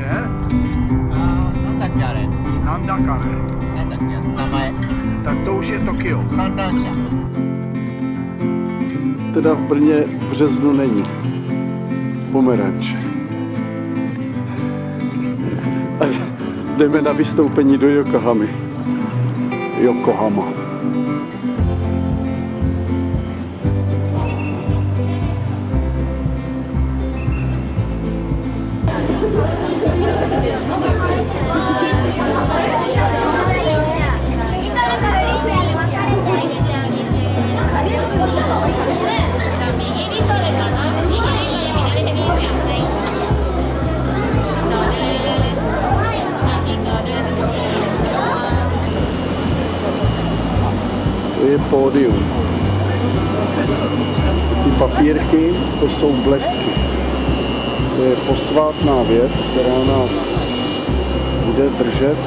je? なんだっけあれ。 Nandakare. なんだっけ名前。 Tak to už je Tokio. 観覧車。 Teda v Brně v březnu není pomeranč. A jdeme na vystoupení do Yokohamy. Yokohama. To je pódium. Ty papírky, to jsou blesky. To je posvátná věc, která nás bude držet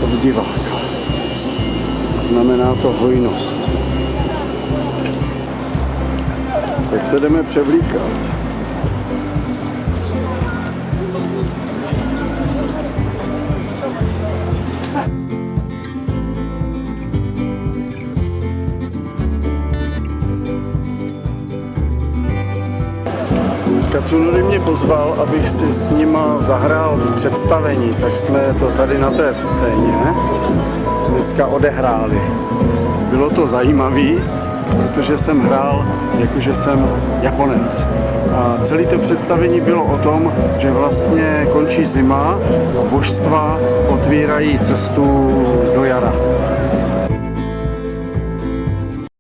od diváka. Znamená to hojnost. Tak se jdeme převlíkat. Katsunori mě pozval, abych si s nima zahrál v představení, tak jsme to tady na té scéně dneska odehráli. Bylo to zajímavé, protože jsem hrál, jakože jsem Japonec. A celé to představení bylo o tom, že vlastně končí zima a božstva otvírají cestu do jara.